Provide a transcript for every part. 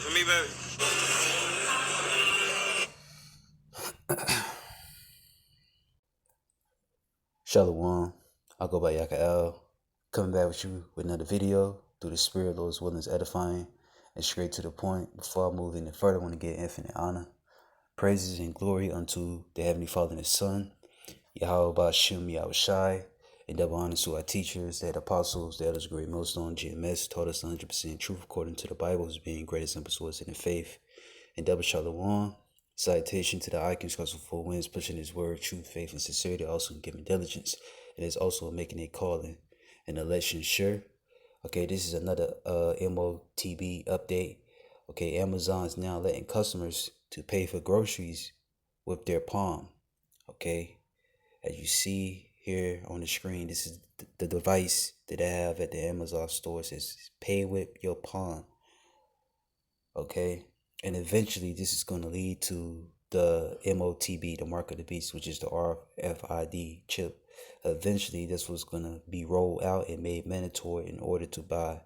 it for me, baby? Shalom. I'll go by Yakael. Coming back with you with another video through the Spirit, Lord's willing is edifying and straight to the point. Before I move any further, I want to give infinite honor, praises, and glory unto the Heavenly Father and His Son, Yahweh Bashim Yahushai, and double honors to our teachers, the apostles, the elders, great millstone, GMS, taught us 100% truth according to the Bible as being greatest and persuasive in faith, and double shalom. Citation to the icons, cause of four winds, pushing his word, truth, faith, and sincerity, also giving diligence. It is also making a calling and election sure. Okay, this is another MOTB update. Okay, Amazon is now letting customers to pay for groceries with their palm. Okay, as you see here on the screen, this is the device that I have at the Amazon store. It says pay with your palm. Okay, and eventually this is going to lead to the MOTB, the mark of the beast, which is the RFID chip. Eventually this was going to be rolled out and made mandatory in order to buy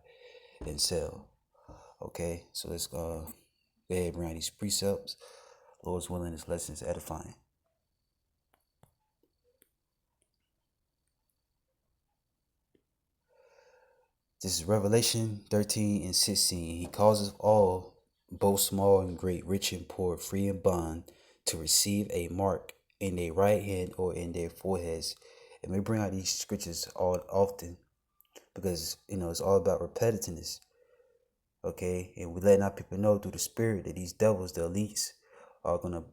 and sell. Okay, so let's go ahead and bring out these precepts. Lord's willing, this lesson is edifying. This is Revelation 13 and 16. He causes all, both small and great, rich and poor, free and bond, to receive a mark in their right hand or in their foreheads. And we bring out these scriptures all often because, it's all about repetitiveness. Okay, and we letting our people know through the Spirit that these devils, the elites, are going to,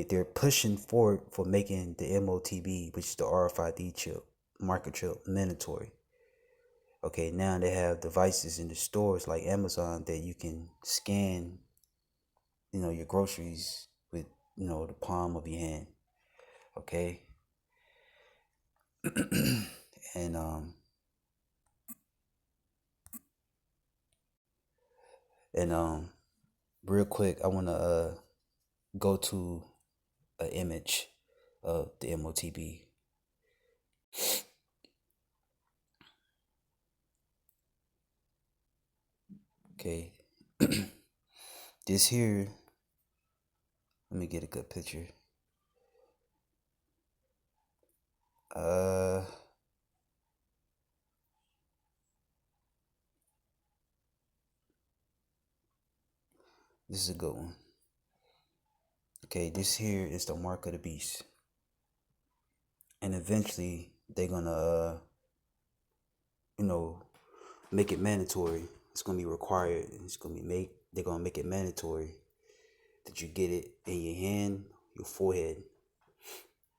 they're pushing forward for making the MOTB, which is the RFID chip, marker chip, mandatory. Okay, now they have devices in the stores like Amazon that you can scan, your groceries with, the palm of your hand. Okay. and real quick, I want to go to an image of the MOTB. Okay. This here, let me get a good picture. This is a good one. Okay, this here is the mark of the beast. And eventually they're gonna make it mandatory. It's gonna be required. They're gonna make it mandatory that you get it in your hand, your forehead.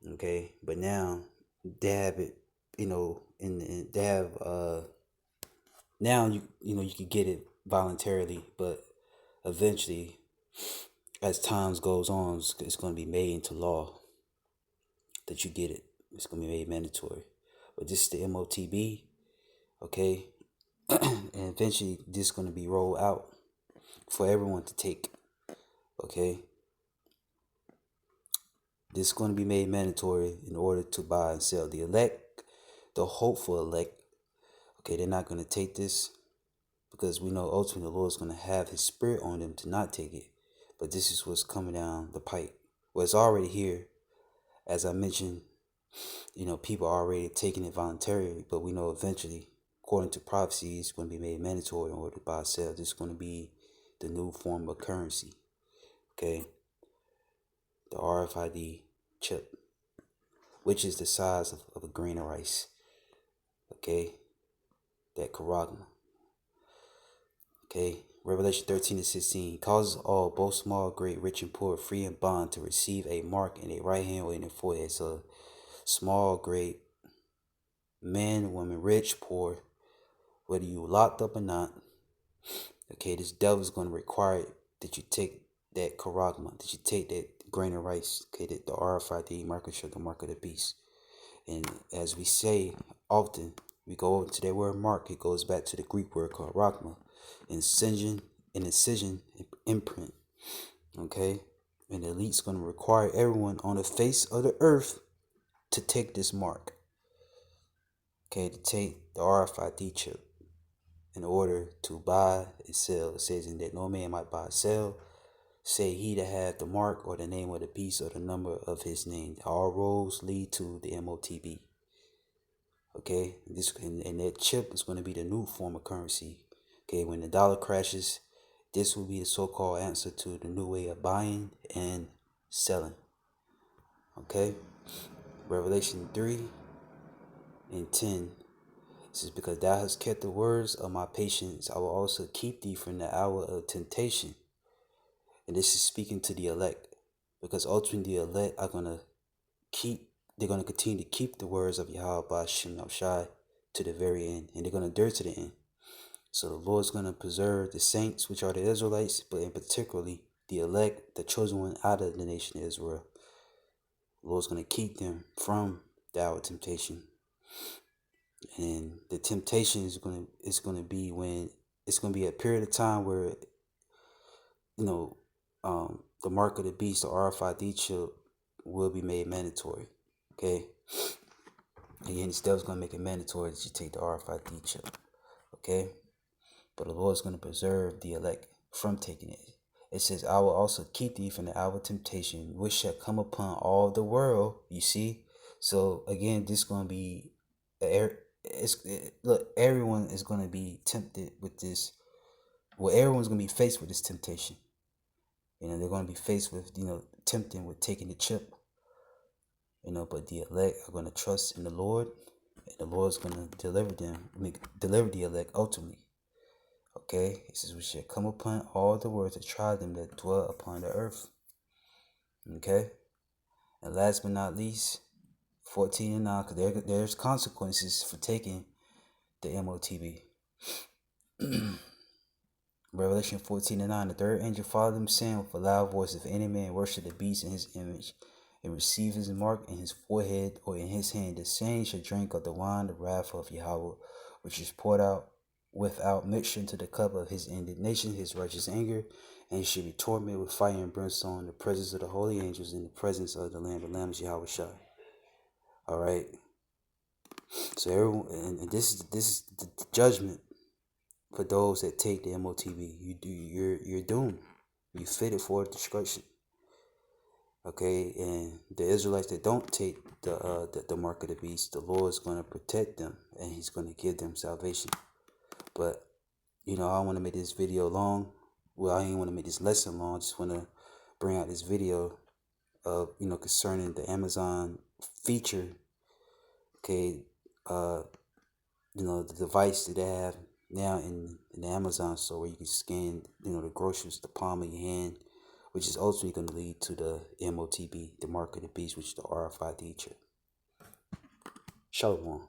Okay, but now they have it, and they have now you can get it voluntarily, but eventually, as times goes on, it's gonna be made into law that you get it. It's gonna be made mandatory. But this is the MOTB, okay, and eventually this is gonna be rolled out for everyone to take. Okay, this is going to be made mandatory in order to buy and sell. The elect, the hopeful elect, okay, they're not going to take this because we know ultimately the Lord is going to have His Spirit on them to not take it. But this is what's coming down the pipe. Well, it's already here. As I mentioned, people are already taking it voluntarily, but we know eventually, according to prophecy, it's going to be made mandatory in order to buy and sell. This is going to be the new form of currency. Okay, the RFID chip, which is the size of a grain of rice. Okay, that charagma. Okay, Revelation 13 and 16 causes all, both small, great, rich, and poor, free and bond, to receive a mark in their right hand or in their forehead. So, small, great, man, woman, rich, poor, whether you locked up or not. Okay, this devil is going to require that you take that charagma, that you take that grain of rice, okay, the RFID marker, the mark of the beast. And as we say often, we go over to that word mark. It goes back to the Greek word called rachma, incision, imprint. Okay, and the elite's going to require everyone on the face of the earth to take this mark. Okay, to take the RFID chip. in order to buy and sell. It says, in that no man might buy or sell, say he that hath the mark or the name of the beast or the number of his name. All roads lead to the MOTB. Okay, and that chip is going to be the new form of currency. Okay, when the dollar crashes, this will be the so-called answer to the new way of buying and selling. Okay, Revelation 3:10. This is because thou hast kept the words of my patience. I will also keep thee from the hour of temptation. And this is speaking to the elect, because ultimately the elect are going to continue to keep the words of Yahweh Ba'ashem Shai to the very end, and they're going to endure to the end. So the Lord's going to preserve the saints, which are the Israelites, but in particularly the elect, the chosen one out of the nation of Israel. The Lord's going to keep them from the hour of temptation. And the temptation is going to be when it's going to be a period of time where, the mark of the beast, the RFID chip, will be made mandatory. Okay. Again, this devil's going to make it mandatory that you take the RFID chip. Okay. But the Lord's going to preserve the elect from taking it. It says, I will also keep thee from the hour of temptation, which shall come upon all the world. You see? So again, this is going to be look, everyone is going to be tempted with this. Well, everyone's going to be faced with this temptation. They're going to be faced with, tempting with taking the chip. But the elect are going to trust in the Lord, and the Lord's going to deliver the elect ultimately. Okay, it says, we shall come upon all the world to try them that dwell upon the earth. Okay, and last but not least, 14:9, because there's consequences for taking the MOTB. Revelation 14:9, the third angel followed them, saying with a loud voice, if any man worship the beast in his image, and receive his mark in his forehead or in his hand, the same shall drink of the wine of wrath of Yahweh, which is poured out without mixture into the cup of his indignation, his righteous anger, and he shall be tormented with fire and brimstone in the presence of the holy angels, in the presence of the Lamb. The Lamb is Yahweh Shai. All right. So everyone, and this is the judgment for those that take the MOTB. You're doomed. You fitted for destruction. Okay, and the Israelites that don't take the mark of the beast, the Lord is going to protect them, and He's going to give them salvation. But I don't want to make this video long. Well, I ain't want to make this lesson long. I just want to bring out this video of concerning the Amazon feature. Okay, the device that they have now in the Amazon store, where you can scan the groceries, the palm of your hand, which is ultimately going to lead to the MOTB, the mark of the beast, which is the RFID chip. Shalom.